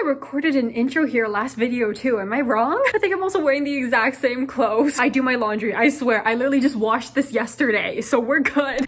recorded an intro here last video too. Am I wrong? I think I'm also wearing the exact same clothes. I do my laundry, I swear. I literally just washed this yesterday, so we're good.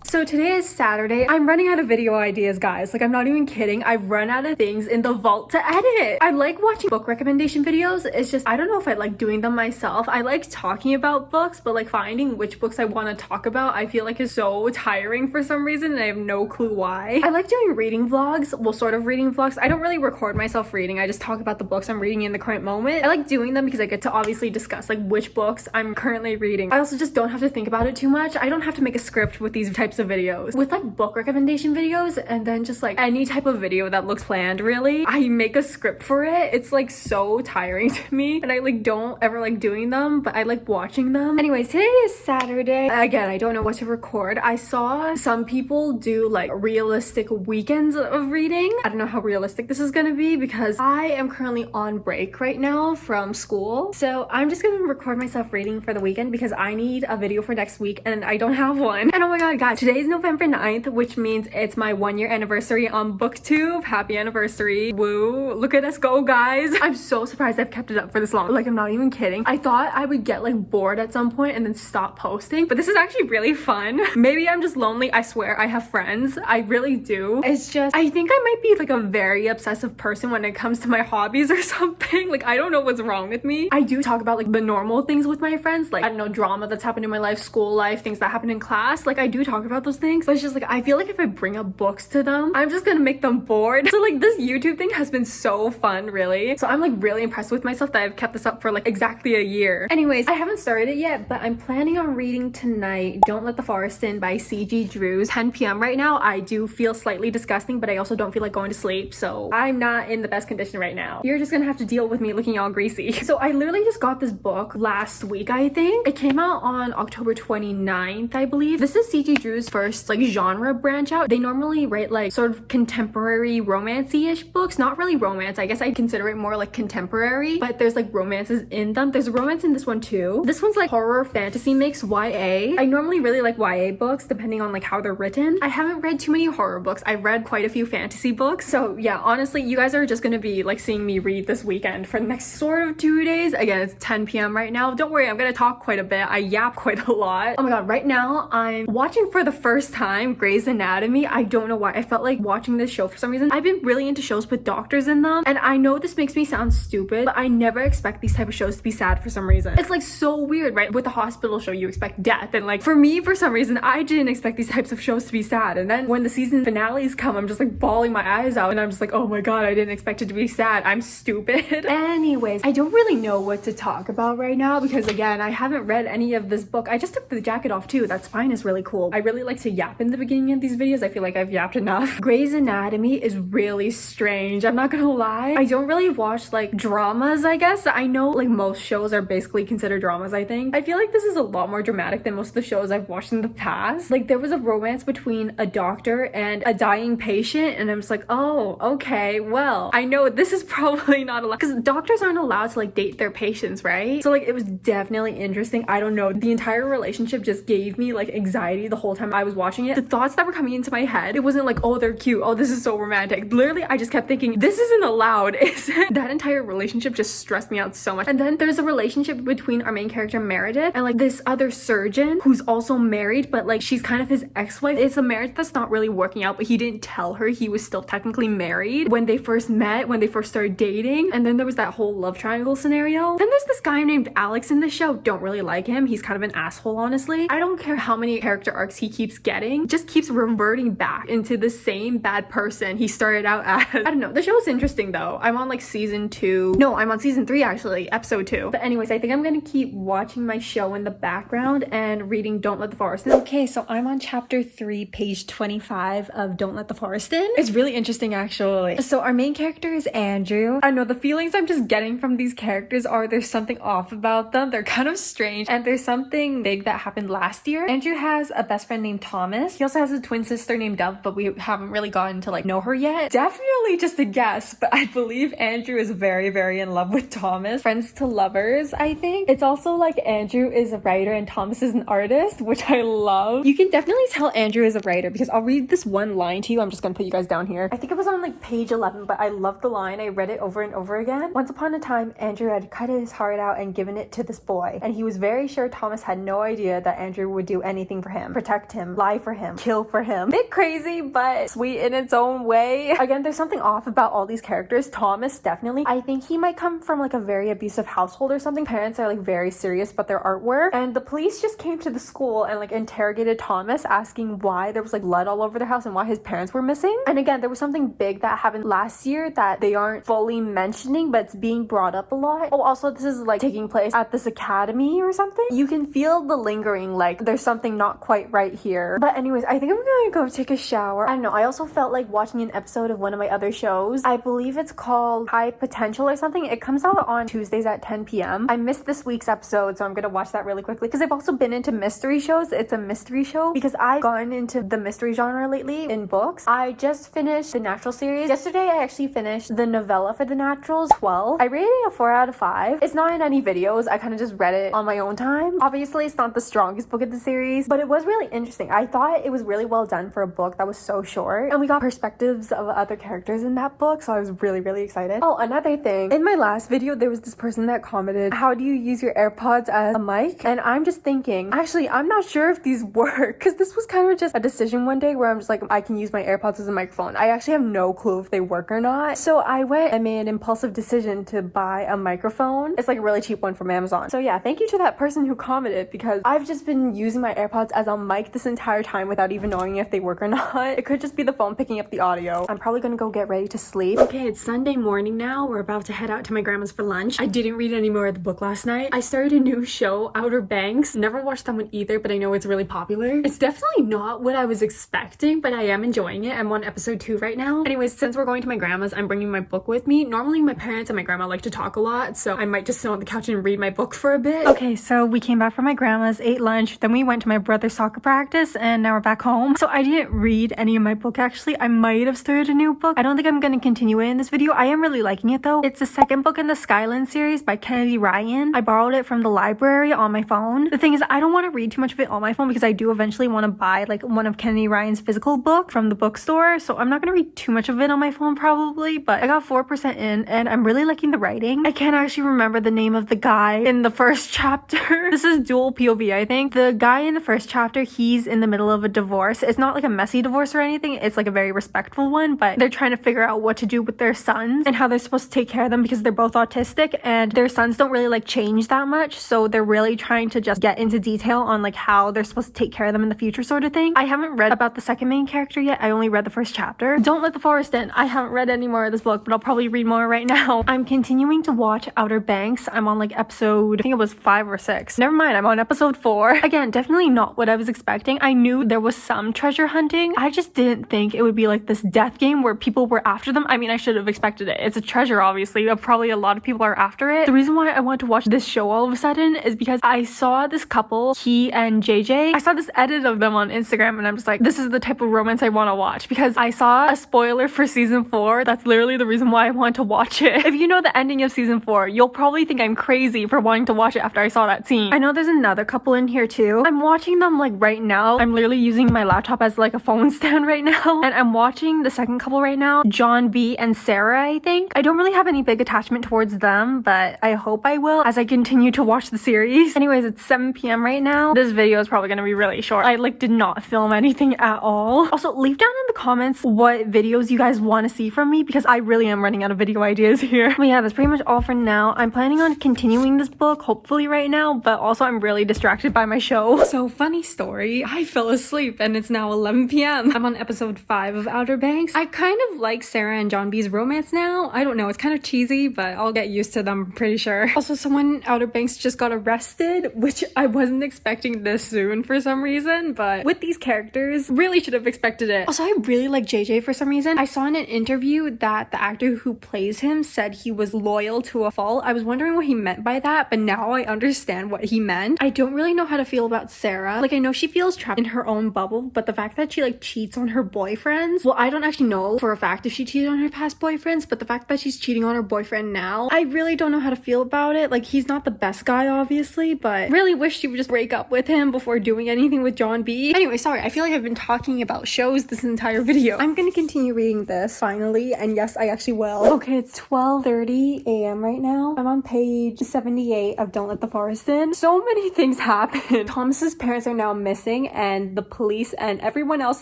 So today is Saturday. I'm running out of video ideas, guys. Like, I'm not even kidding. I've run out of things in the vault to edit. I like watching book recommendation videos. It's just, I don't know if I like doing them myself. I like talking about books, but like finding which books I want to talk about, I feel like is so tiring for some reason, and I have no clue why. I like doing reading vlogs. Well, sort of reading vlogs. I don't really record myself reading. I just talk about the books I'm reading in the current moment. I like doing them because I get to obviously discuss like which books I'm currently reading. I also just don't have to think about it too much. I don't have to make a script with these types of videos. With like book recommendation videos and then just like any type of video that looks planned, really, I make a script for it. It's like so tiring to me, and I like don't ever like doing them, but I like watching them. Anyways, today is Saturday. Again, I don't know what to record. I saw some people do like realistic weekends of reading. I don't know how realistic this is gonna be because I am currently on break right now from school. So I'm just gonna record myself reading for the weekend because I need a video for next week and I don't have one. And oh my god, guys, today's November 9th, which means it's my 1-year anniversary on booktube. Happy anniversary. Woo. Look at us go, guys. I'm so surprised I've kept it up for this long. Like, I'm not even kidding. I thought I would get like bored at some point and then stop posting, but this is actually really fun. Maybe I'm just lonely. I swear I have friends. I really do. It's just, I think I might be like a very obsessive person when it comes to my hobbies or something. Like, I don't know what's wrong with me. I do talk about like the normal things with my friends, like, I don't know, drama that's happened in my life, school life, things that happen in class. Like, I do talk about those things. But it's just like, I feel like if I bring up books to them, I'm just gonna make them bored. So like, this YouTube thing has been so fun, really. So I'm like really impressed with myself that I've kept this up for like exactly a year. Anyways, I haven't started it yet, but I'm planning on reading tonight Don't Let the Forest In by C.G. Drews. 10 p.m. right now. I do feel slightly disgusting, but I also don't feel like going to sleep, so I'm not in the best condition right now. You're just gonna have to deal with me looking all greasy. So I literally just got this book last week, I think. It came out on October 29th, I believe. This is C.G. Drews' first like genre branch out. They normally write like sort of contemporary romancy-ish books. Not really romance. I guess I consider it more like contemporary, but there's like romances in them. There's a romance in this one too. This one's like horror fantasy mix YA. I normally really like YA books depending on like how they're written. I haven't read too many horror books. I've read quite a few fantasy books. So yeah, honestly, you guys are just gonna be like seeing me read this weekend for the next sort of 2 days. Again, it's 10 p.m. right now. Don't worry, I'm gonna talk quite a bit. I yap quite a lot. Oh my god, right now I'm watching for the first time Grey's Anatomy. I don't know why. I felt like watching this show for some reason. I've been really into shows with doctors in them, and I know this makes me sound stupid, but I never expect these type of shows to be sad for some reason. It's like so weird, right? With the hospital show, you expect death, and like for me, for some reason, I didn't expect these types of shows to be sad. And then when the season finales come, I'm just like bawling my eyes out, and I'm just like, oh my god, I didn't expect it to be sad. I'm stupid. Anyways, I don't really know what to talk about right now because again, I haven't read any of this book. I just took the jacket off too. That spine is really cool. I really like to yap in the beginning of these videos. I feel like I've yapped enough. Grey's Anatomy is really strange. I'm not gonna lie. I don't really watch like dramas, I guess. I know like most shows are basically considered dramas, I think. I feel like this is a lot more dramatic than most of the shows I've watched in the past. Like there was a romance between a doctor and a dying patient, and I'm just like, oh, okay, well, I know this is probably not allowed because doctors aren't allowed to like date their patients, right? So like it was definitely interesting. I don't know. The entire relationship just gave me like anxiety the whole time I was watching it. The thoughts that were coming into my head, it wasn't like, oh, they're cute, oh, this is so romantic. Literally, I just kept thinking, this isn't allowed, is it? That entire relationship just stressed me out so much. And then there's a relationship between our main character Meredith and like this other surgeon who's also married, but like she's kind of his ex-wife. It's a marriage that's not really working out, but he didn't tell her he was still technically married when they first met, when they first started dating. And then there was that whole love triangle scenario. Then there's this guy named Alex in the show. Don't really like him. He's kind of an asshole, honestly. I don't care how many character arcs he keeps getting, just keeps reverting back into the same bad person he started out as. I don't know. The show's interesting though. I'm on like season 2. No, I'm on season 3 actually, episode 2. But anyways, I think I'm gonna keep watching my show in the background and reading Don't Let the Forest In. Okay, so I'm on chapter 3, page 25 of Don't Let the Forest In. It's really interesting actually. So our main character is Andrew. I know the feelings I'm just getting from these characters are there's something off about them. They're kind of strange, and there's something big that happened last year. Andrew has a best friend named named Thomas. He also has a twin sister named Dove, but we haven't really gotten to like know her yet. Definitely just a guess, but I believe Andrew is very, very in love with Thomas. Friends to lovers, I think. It's also like Andrew is a writer and Thomas is an artist, which I love. You can definitely tell Andrew is a writer because I'll read this one line to you. I'm just gonna put you guys down here. I think it was on like page 11, but I love the line. I read it over and over again. Once upon a time, Andrew had cut his heart out and given it to this boy, and he was very sure Thomas had no idea that Andrew would do anything for him, protect him, lie for him, kill for him. Bit crazy, but sweet in its own way. Again, there's something off about all these characters. Thomas, definitely. I think he might come from like a very abusive household or something. Parents are like very serious about their artwork, and the police just came to the school and like interrogated Thomas, asking why there was like blood all over their house and why his parents were missing. And again, there was something big that happened last year that they aren't fully mentioning, but it's being brought up a lot. Oh, also, this is like taking place at this academy or something. You can feel the lingering, like there's something not quite right here. But anyways, I think I'm gonna go take a shower. I don't know, I also felt like watching an episode of one of my other shows. I believe it's called High Potential or something. It comes out on Tuesdays at 10 p.m. I missed this week's episode, so I'm gonna watch that really quickly because I've also been into mystery shows. It's a mystery show because I've gotten into the mystery genre lately in books. I just finished the Natural series. Yesterday, I actually finished the novella for the Naturals, 12. I rated it a 4 out of 5. It's not in any videos. I kind of just read it on my own time. Obviously, it's not the strongest book of the series, but it was really interesting. I thought it was really well done for a book that was so short, and we got perspectives of other characters in that book, so I was really, really excited. Oh, another thing. In my last video, there was this person that commented, how do you use your AirPods as a mic? And I'm just thinking, actually, I'm not sure if these work, because this was kind of just a decision one day where I'm just like, I can use my AirPods as a microphone. I actually have no clue if they work or not. So I went and made an impulsive decision to buy a microphone. It's like a really cheap one from Amazon. So yeah, thank you to that person who commented, because I've just been using my AirPods as a mic this entire time without even knowing if they work or not. It could just be the phone picking up the audio. I'm probably gonna go get ready to sleep. Okay, it's Sunday morning now. We're about to head out to my grandma's for lunch. I didn't read any more of the book last night. I started a new show, Outer Banks. Never watched that one either, but I know it's really popular. It's definitely not what I was expecting, but I am enjoying it. I'm on episode 2 right now. Anyways, since we're going to my grandma's, I'm bringing my book with me. Normally my parents and my grandma like to talk a lot, so I might just sit on the couch and read my book for a bit. Okay, so we came back from my grandma's, ate lunch, then we went to my brother's soccer practice, and now we're back home. So I didn't read any of my book actually. I might have started a new book. I don't think I'm gonna continue it in this video. I am really liking it though. It's the second book in the Skyland series by Kennedy Ryan. I borrowed it from the library on my phone. The thing is, I don't want to read too much of it on my phone because I do eventually want to buy like one of Kennedy Ryan's physical book from the bookstore, so I'm not gonna read too much of it on my phone probably, but I got 4% in and I'm really liking the writing. I can't actually remember the name of the guy in the first chapter. This is dual POV, I think. The guy in the first chapter, he's in the middle of a divorce. It's not like a messy divorce or anything. It's like a very respectful one, but they're trying to figure out what to do with their sons and how they're supposed to take care of them because they're both autistic and their sons don't really like change that much, so they're really trying to just get into detail on like how they're supposed to take care of them in the future sort of thing. I haven't read about the second main character yet. I only read the first chapter. Don't Let the Forest In. I haven't read any more of this book, but I'll probably read more right now. I'm continuing to watch Outer Banks. I'm on like episode, I think it was 5 or 6. Never mind, I'm on episode 4. Again, definitely not what I was expecting. I knew there was some treasure hunting. I just didn't think it would be like this death game where people were after them. I mean, I should have expected it. It's a treasure, obviously. Probably a lot of people are after it. The reason why I want to watch this show all of a sudden is because I saw this couple, he and JJ. I saw this edit of them on Instagram and I'm just like, this is the type of romance I want to watch, because I saw a spoiler for season 4. That's literally the reason why I want to watch it. If you know the ending of season 4, you'll probably think I'm crazy for wanting to watch it after I saw that scene. I know there's another couple in here too. I'm watching them like right now. I'm literally using my laptop as like a phone stand right now, and I'm watching the second couple right now, John B and Sarah, I think. I don't really have any big attachment towards them, but I hope I will as I continue to watch the series. Anyways, it's 7 p.m. right now. This video is probably gonna be really short. I like did not film anything at all. Also, leave down in the comments what videos you guys want to see from me, because I really am running out of video ideas here. But yeah, that's pretty much all for now. I'm planning on continuing this book, hopefully right now, but also I'm really distracted by my show. So funny story, I fell asleep and it's now 11 p.m. I'm on episode 5 of Outer Banks. I kind of like Sarah and John B's romance now. I don't know, it's kind of cheesy, but I'll get used to them, I'm pretty sure. Also, someone in Outer Banks just got arrested, which I wasn't expecting this soon for some reason, but with these characters, really should have expected it. Also, I really like JJ for some reason. I saw in an interview that the actor who plays him said he was loyal to a fault. I was wondering what he meant by that, but now I understand what he meant. I don't really know how to feel about Sarah. Like, I know she feels trapped in her own bubble, but the fact that she like cheats on her boyfriends, well, I don't actually know for a fact if she cheated on her past boyfriends, but the fact that she's cheating on her boyfriend now, I really don't know how to feel about it. Like, he's not the best guy, obviously, but really wish she would just break up with him before doing anything with John B. Anyway, sorry, I feel like I've been talking about shows this entire video. I'm gonna continue reading this finally, and yes, I actually will. Okay, it's 12:30 a.m. right now. I'm on page 78 of Don't Let the Forest In. So many things happen. Thomas's parents are now missing, and the police and everyone else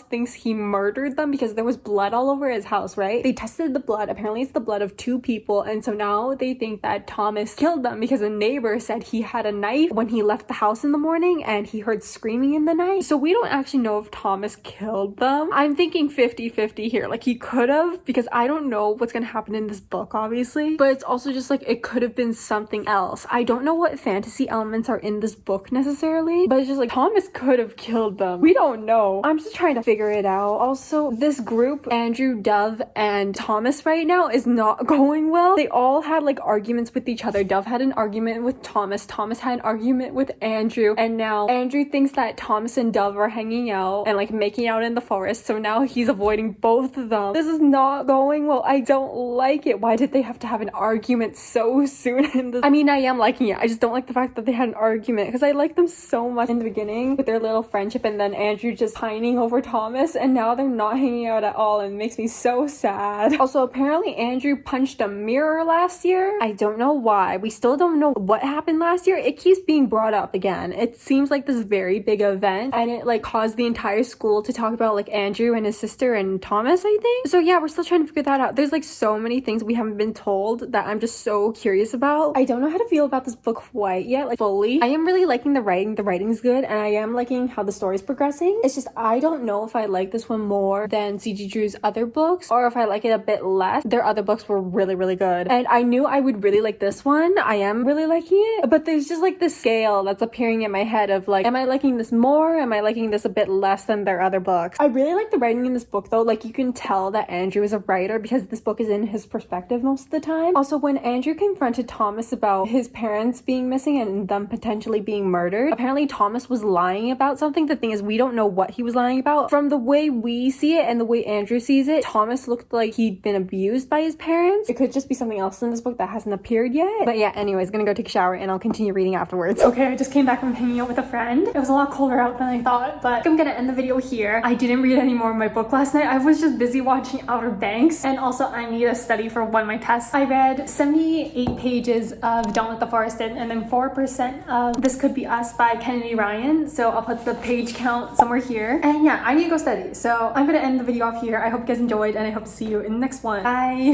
thinks he murdered them because there was blood all over his house, right? They tested the blood. Apparently it's the blood of 2 people, and so now they think that Thomas killed them because a neighbor said he had a knife when he left the house in the morning and he heard screaming in the night. So we don't actually know if Thomas killed them. I'm thinking 50-50 here. Like, he could have, because I don't know what's gonna happen in this book, obviously, but it's also just like it could have been something else. I don't know what fantasy elements are in this book necessarily, but it's just like Thomas could have killed them. We don't know. I'm just trying to figure it out. Also, this group, Andrew, Dove, and Thomas right now is not going well. They all had like arguments with each other. Dove had an argument with Thomas. Thomas had an argument with Andrew, and now Andrew thinks that Thomas and Dove are hanging out and like making out in the forest, so now he's avoiding both of them. This is not going well. I don't like it. Why did they have to have an argument so soon in this? I mean, I am liking it. I just don't like the fact that they had an argument because I liked them so much in the beginning with their little friendship, and then Andrew just pining over Thomas, and now they're not hanging out at all, and it makes me so sad. Also, apparently Andrew punched a mirror last year. I don't know why. We still don't know what happened last year. It keeps being brought up again. It seems like this very big event, and it like caused the entire school to talk about like Andrew and his sister and Thomas, I think. So yeah, we're still trying to figure that out. There's like so many things we haven't been told that I'm just so curious about. I don't know how to feel about this book quite yet, like fully. I am really liking the writing. The writing's good, and I am liking how the story's progressing. It's just I don't know if I like this one more than C.G. Drew's other books, or if I like it a bit less. Their other books were really, really good, and I knew I would really like this one. I am really liking it, but there's just like this scale that's appearing in my head of like, am I liking this more? Am I liking this a bit less than their other books? I really like the writing in this book though. Like, you can tell that Andrew is a writer because this book is in his perspective most of the time. Also, when Andrew confronted Thomas about his parents being missing and them potentially being murdered, apparently Thomas was lying about something. The thing is, we don't know what he was lying about. From the way we see it and the way Andrew sees it, Thomas looked like he'd been abused by his parents. It could just be something else in this book that hasn't appeared yet. But yeah, anyways, gonna go take a shower and I'll continue reading afterwards. Okay, I just came back from hanging out with a friend. It was a lot colder out than I thought, but I'm gonna end the video here. I didn't read any more of my book last night. I was just busy watching Outer Banks, and also I need to study for one of my tests. I read 78 pages of Don't Let the Forest In, and then 4% of This Could Be Us by Kennedy Ryan. So I'll put the page count somewhere here. And yeah, I need to go study. So I'm gonna end the video off here. I hope you guys enjoyed, and I hope to see you in the next one. Bye!